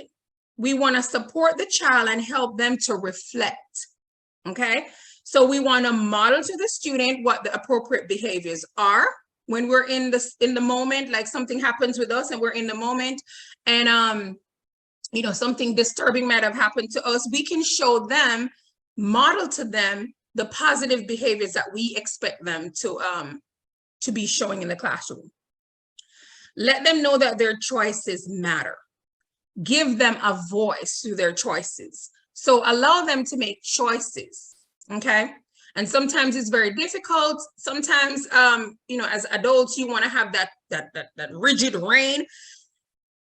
We want to support the child and help them to reflect. Okay. So we want to model to the student what the appropriate behaviors are when we're in the moment, like something happens with us and we're in the moment, and you know, something disturbing might have happened to us. We can show them, model to them the positive behaviors that we expect them to be showing in the classroom. Let them know that their choices matter. Give them a voice through their choices. So allow them to make choices, okay? And sometimes it's very difficult. Sometimes, you know, as adults, you want to have that rigid rein.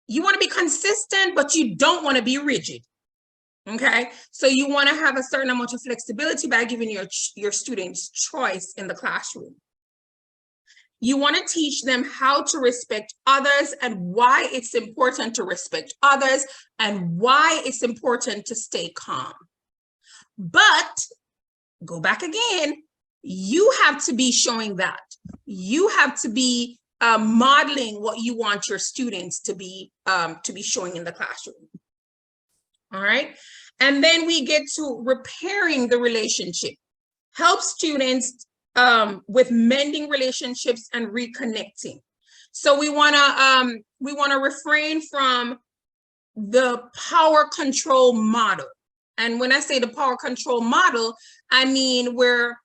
You want to be consistent, but you don't want to be rigid, okay? So you want to have a certain amount of flexibility by giving your students choice in the classroom. You want to teach them how to respect others and why it's important to respect others and why it's important to stay calm. But go back again, you have to be showing that. You have to be modeling what you want your students to be showing in the classroom. All right. And then we get to repairing the relationship. Help students with mending relationships and reconnecting. So we want to refrain from the power control model. And when I say the power control model, I mean where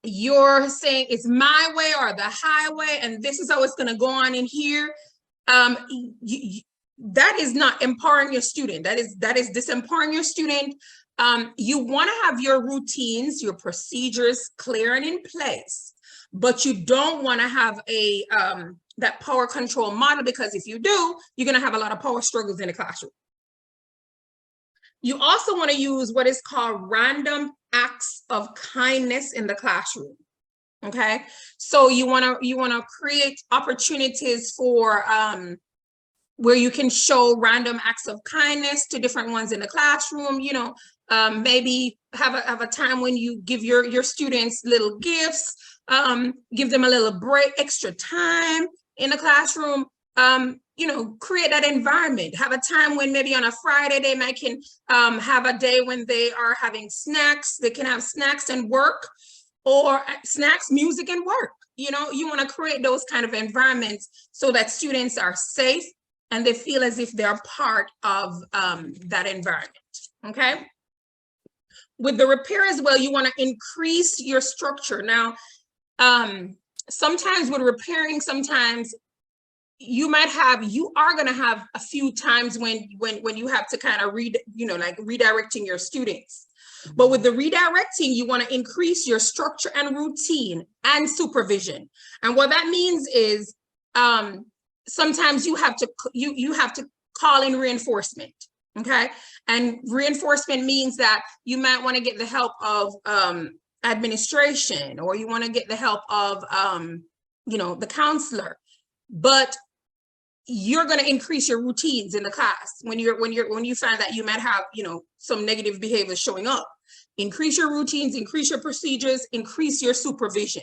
you're saying it's my way or the highway, and this is how it's going to go on in here. That is not empowering your student. That is disempowering your student. You want to have your routines, your procedures clear and in place, but you don't want to have that power control model, because if you do, you're going to have a lot of power struggles in the classroom. You also want to use what is called random acts of kindness in the classroom. Okay, so you want to create opportunities for where you can show random acts of kindness to different ones in the classroom. You know, maybe have a time when you give your students little gifts, give them a little break, extra time in the classroom. You know, create that environment. Have a time when maybe on a Friday they might can have a day when they are having snacks. They can have snacks and work, or snacks, music, and work. You know, you want to create those kind of environments so that students are safe and they feel as if they're part of that environment. Okay. With the repair as well, you want to increase your structure. Now, sometimes with repairing, sometimes you are going to have a few times when you have to kind of like redirecting your students. But with the redirecting, you want to increase your structure and routine and supervision. And what that means is sometimes you have to call in reinforcement. Okay. And reinforcement means that you might want to get the help of administration, or you want to get the help of the counselor. But you're going to increase your routines in the class when you find that you might have some negative behavior showing up. Increase your routines, increase your procedures, increase your supervision.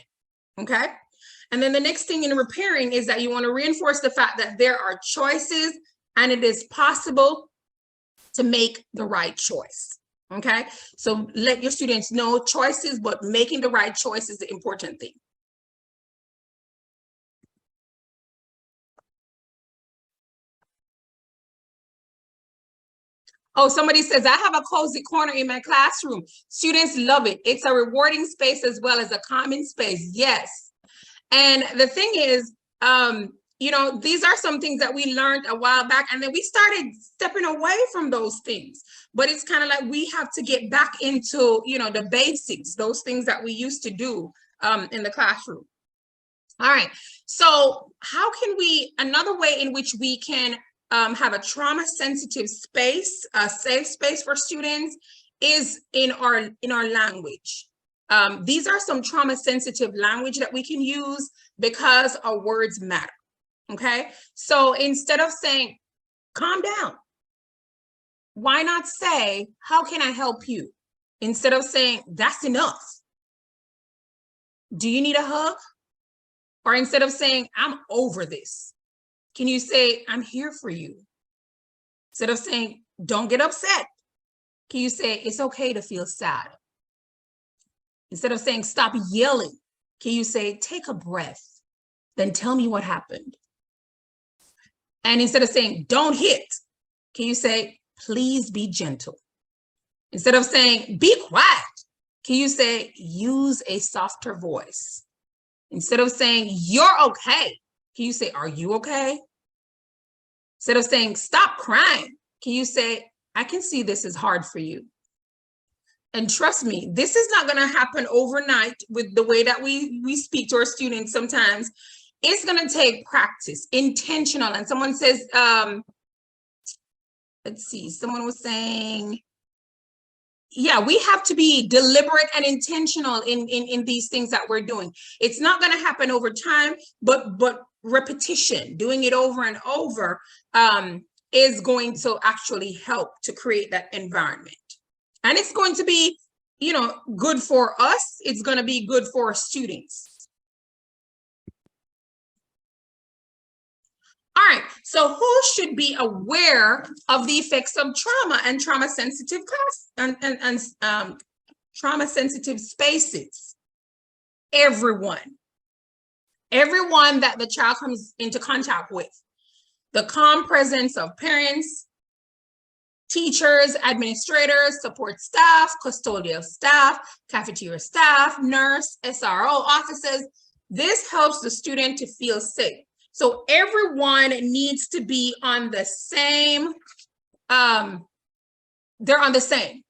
Okay. And then the next thing in repairing is that you want to reinforce the fact that there are choices and it is possible to make the right choice. Okay. So let your students know choices, but making the right choice is the important thing. Oh, somebody says, I have a cozy corner in my classroom. Students love it. It's a rewarding space as well as a calming space. Yes. And the thing is, these are some things that we learned a while back, and then we started stepping away from those things. But it's kind of like we have to get back into, the basics, those things that we used to do in the classroom. All right. So how can another way in which we can have a trauma-sensitive space, a safe space for students, is in our language. These are some trauma-sensitive language that we can use because our words matter. Okay, so instead of saying, calm down, why not say, how can I help you? Instead of saying, that's enough, do you need a hug? Or instead of saying, I'm over this, can you say, I'm here for you? Instead of saying, don't get upset, can you say, it's okay to feel sad? Instead of saying, stop yelling, can you say, take a breath, then tell me what happened? And instead of saying, don't hit, can you say, please be gentle? Instead of saying, be quiet, can you say, use a softer voice? Instead of saying, you're okay, can you say, are you okay? Instead of saying, stop crying, can you say, I can see this is hard for you. And trust me, this is not going to happen overnight with the way that we speak to our students sometimes. It's going to take practice, intentional. And someone says, let's see, someone was saying, yeah, we have to be deliberate and intentional in these things that we're doing. It's not going to happen over time, but repetition, doing it over and over is going to actually help to create that environment. And it's going to be, good for us. It's going to be good for our students. All right, so who should be aware of the effects of trauma and trauma-sensitive class and trauma-sensitive spaces? Everyone that the child comes into contact with. The calm presence of parents, teachers, administrators, support staff, custodial staff, cafeteria staff, nurse, SRO officers. This helps the student to feel safe. So everyone needs to be on the same, they're on the same,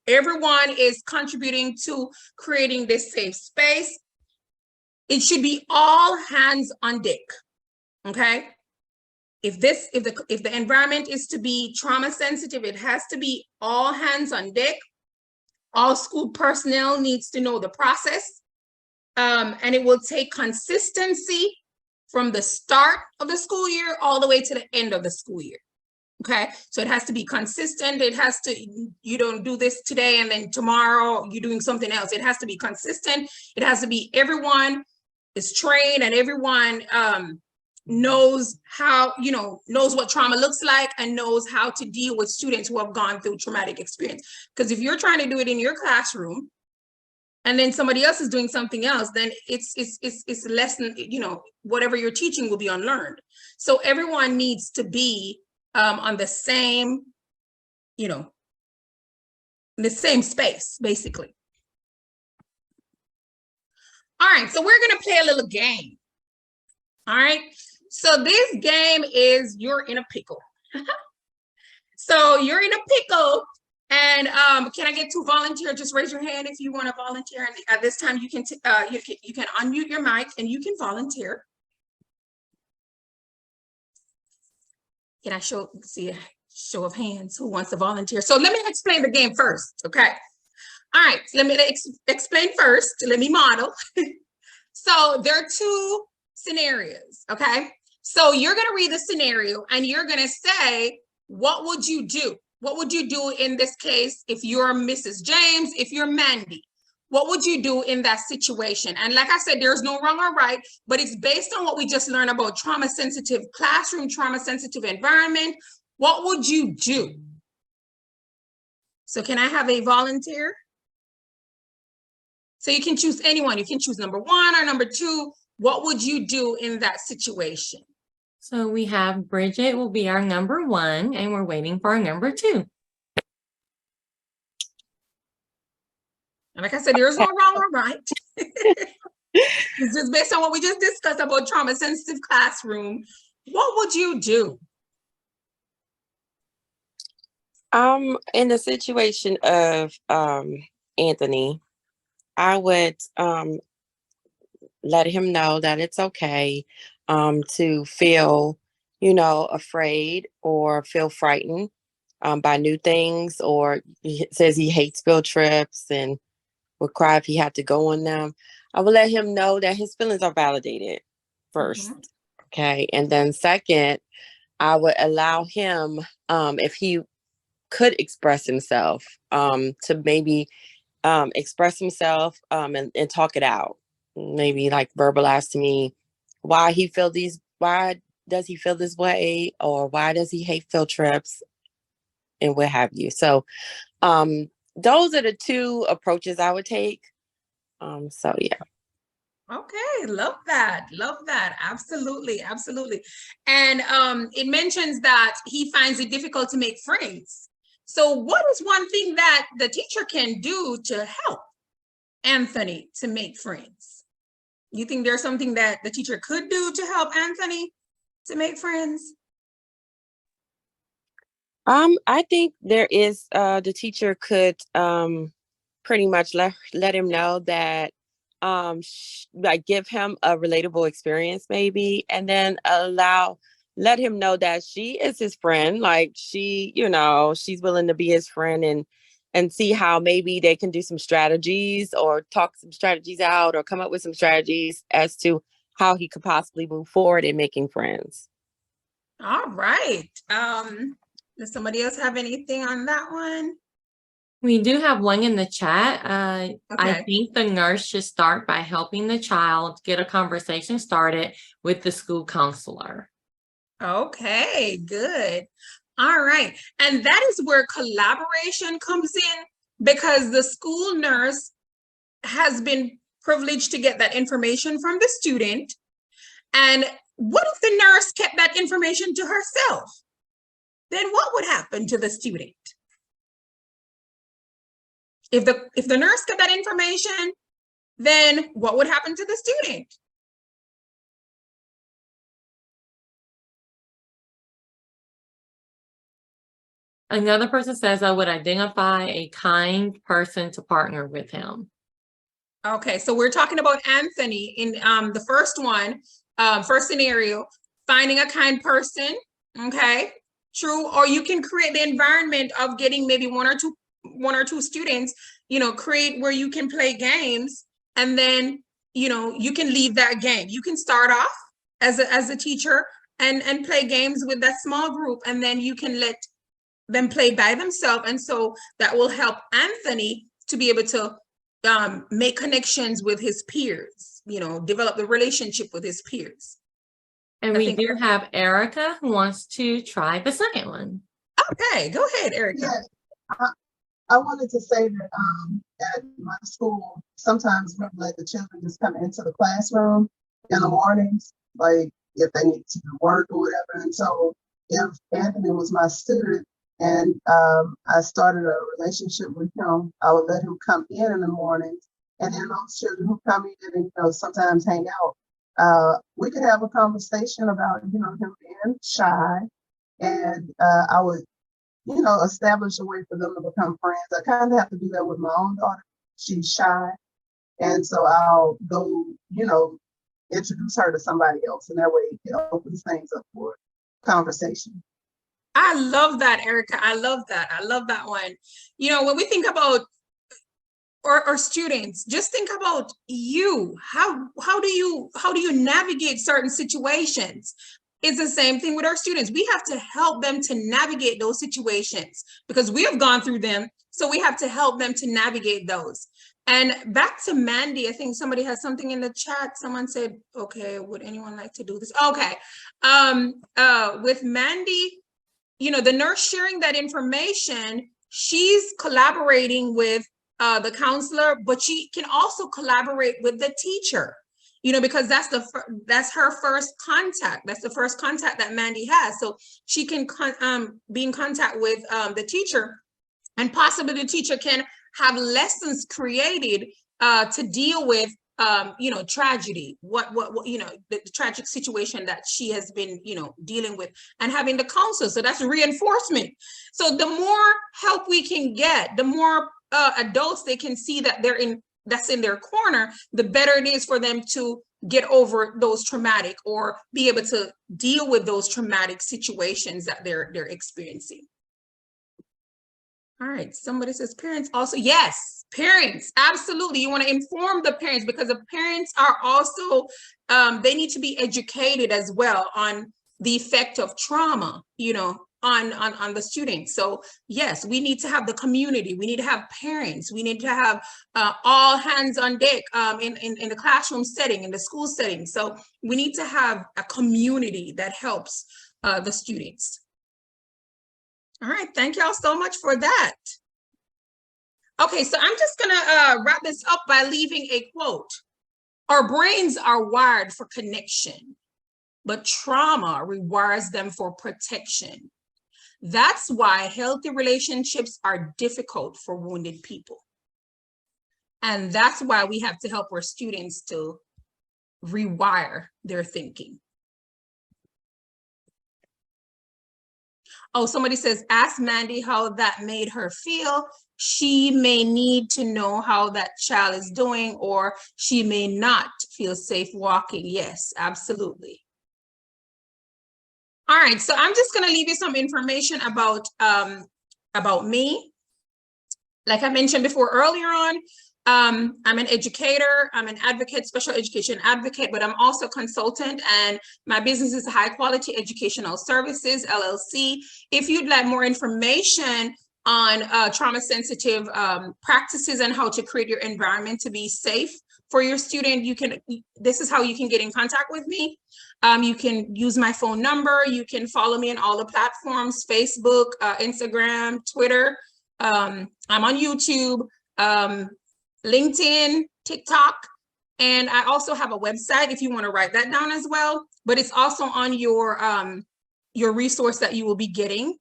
everyone is contributing to creating this safe space. It should be all hands on deck, okay? If the environment is to be trauma sensitive, it has to be all hands on deck. All school personnel needs to know the process, and it will take consistency from the start of the school year all the way to the end of the school year. Okay, so it has to be consistent. It has to, you don't do this today and then tomorrow you're doing something else. It has to be consistent. It has to be everyone is trained and everyone knows how, knows what trauma looks like and knows how to deal with students who have gone through traumatic experience. Because if you're trying to do it in your classroom, and then somebody else is doing something else, then it's less than, whatever you're teaching will be unlearned. So everyone needs to be on the same, the same space, basically. All right, so we're gonna play a little game. All right, so this game is you're in a pickle. So you're in a pickle And can I get 2 volunteers? Just raise your hand if you want to volunteer. And at this time, you can unmute your mic and you can volunteer. Can I see a show of hands who wants to volunteer? So let me explain the game first, okay? All right, let me explain first. Let me model. So there are 2 scenarios, okay? So you're gonna read the scenario and you're gonna say, what would you do? What would you do in this case if you're Mrs. James, if you're Mandy? What would you do in that situation? And like I said, there's no wrong or right, but it's based on what we just learned about trauma-sensitive classroom, trauma-sensitive environment. What would you do? So can I have a volunteer? So you can choose anyone. You can choose number 1 or number 2. What would you do in that situation? So we have Bridget will be our number 1, and we're waiting for our number 2. And like I said, there's no wrong or right. It's just based on what we just discussed about trauma-sensitive classroom. What would you do? In the situation of Anthony, I would let him know that it's okay to feel, afraid or feel frightened by new things, or he says he hates field trips and would cry if he had to go on them. I would let him know that his feelings are validated first. Okay. And then second, I would allow him, if he could express himself, to maybe express himself and talk it out. Maybe like verbalize to me why does he feel this way, or why does he hate field trips, and what have you. So those are the 2 approaches I would take. So yeah. Okay, love that. Love that. Absolutely, absolutely. And it mentions that he finds it difficult to make friends. So what is one thing that the teacher can do to help Anthony to make friends? You think there's something that the teacher could do to help Anthony to make friends? I think there is the teacher could pretty much let him know that like give him a relatable experience maybe, and then let him know that she is his friend, like she's willing to be his friend, and see how maybe they can do some strategies or talk some strategies out or come up with some strategies as to how he could possibly move forward in making friends. All right. Does somebody else have anything on that one? We do have one in the chat. I Okay. think the nurse should start by helping the child get a conversation started with the school counselor. Okay, good. All right. And that is where collaboration comes in, because the school nurse has been privileged to get that information from the student. And what if the nurse kept that information to herself? Then what would happen to the student? If the nurse got that information, then what would happen to the student? Another person says I would identify a kind person to partner with him. Okay, so we're talking about Anthony in the first one, first scenario, finding a kind person. Okay, true. Or you can create the environment of getting maybe one or two students, create where you can play games, and then you can leave that game. You can start off as a teacher and play games with that small group, and then you can let them play by themselves, and so that will help Anthony to be able to make connections with his peers, develop the relationship with his peers. And we do have Erica who wants to try the second one. Okay, go ahead, Erica. Yes, I wanted to say that at my school, sometimes we let the children just come into the classroom in the mornings, like if they need to do work or whatever. And so if Anthony was my student and I started a relationship with him, I would let him come in the mornings. And then those children who come in and sometimes hang out, we could have a conversation about him being shy, and I would you know, establish a way for them to become friends. I kind of have to do that with my own daughter. She's shy. And so I'll go, you know, introduce her to somebody else. And that way it opens things up for conversation. I love that, Erica. I love that. I love that one. You know, when we think about or students, just think about you. How do you navigate certain situations? It's the same thing with our students. We have to help them to navigate those situations because we have gone through them. So we have to help them to navigate those. And back to Mandy, I think somebody has something in the chat. Someone said, okay, would anyone like to do this? Okay. With Mandy, you know, the nurse sharing that information, she's collaborating with the counselor, but she can also collaborate with the teacher, you know, because that's her first contact. That's the first contact that Mandy has. So she can be in contact with the teacher, and possibly the teacher can have lessons created to deal with you know, tragedy, what you know, the tragic situation that she has been, you know, dealing with, and having the counsel. So that's reinforcement. So the more help we can get, the more adults they can see that that's in their corner, the better it is for them to get over those traumatic or be able to deal with those traumatic situations that they're experiencing. All right, somebody says parents also. Yes, parents, absolutely. You want to inform the parents because the parents are also, they need to be educated as well on the effect of trauma, you know, on the students. So yes, we need to have the community. We need to have parents. We need to have all hands on deck in the classroom setting, in the school setting. So we need to have a community that helps the students. All right, thank y'all so much for that. Okay, so I'm just gonna wrap this up by leaving a quote. Our brains are wired for connection, but trauma rewires them for protection. That's why healthy relationships are difficult for wounded people. And that's why we have to help our students to rewire their thinking. Oh, somebody says, ask Mandy how that made her feel. She may need to know how that child is doing, or she may not feel safe walking. Yes, absolutely. All right, so I'm just gonna leave you some information about me. Like I mentioned before earlier on, I'm an educator, I'm an advocate, special education advocate, but I'm also a consultant, and my business is High Quality Educational Services, LLC. If you'd like more information on trauma-sensitive practices and how to create your environment to be safe for your student, this is how you can get in contact with me. You can use my phone number. You can follow me on all the platforms, Facebook, Instagram, Twitter. I'm on YouTube, LinkedIn, TikTok, and I also have a website if you want to write that down as well, but it's also on your resource that you will be getting.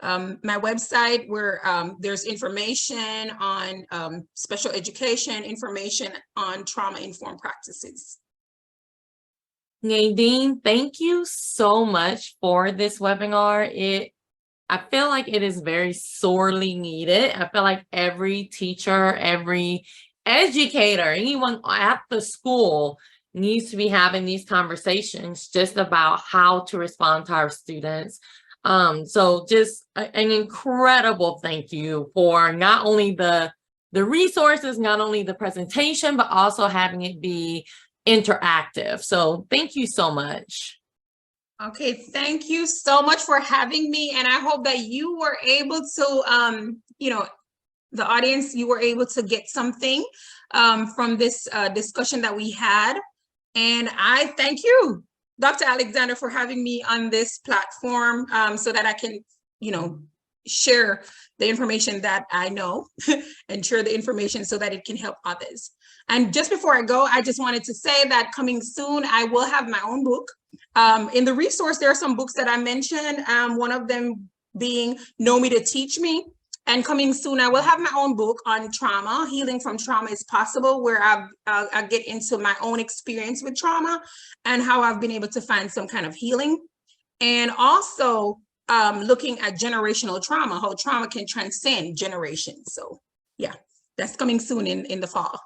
My website where there's information on special education, information on trauma-informed practices. Nadine, thank you so much for this webinar. I feel like it is very sorely needed. I feel like every teacher, every educator, anyone at the school needs to be having these conversations just about how to respond to our students. So just an incredible thank you for not only the resources, not only the presentation, but also having it be interactive. So thank you so much. Okay, thank you so much for having me. And I hope that you were able to, you know, the audience, you were able to get something from this discussion that we had. And I thank you, Dr. Alexander, for having me on this platform so that I can, you know, share the information that I know and share the information so that it can help others. And just before I go, I just wanted to say that coming soon, I will have my own book. In the resource, there are some books that I mentioned, one of them being Know Me to Teach Me. And coming soon, I will have my own book on trauma. Healing from Trauma is Possible, where I get into my own experience with trauma and how I've been able to find some kind of healing. And also, looking at generational trauma, how trauma can transcend generations. So yeah, that's coming soon in the fall.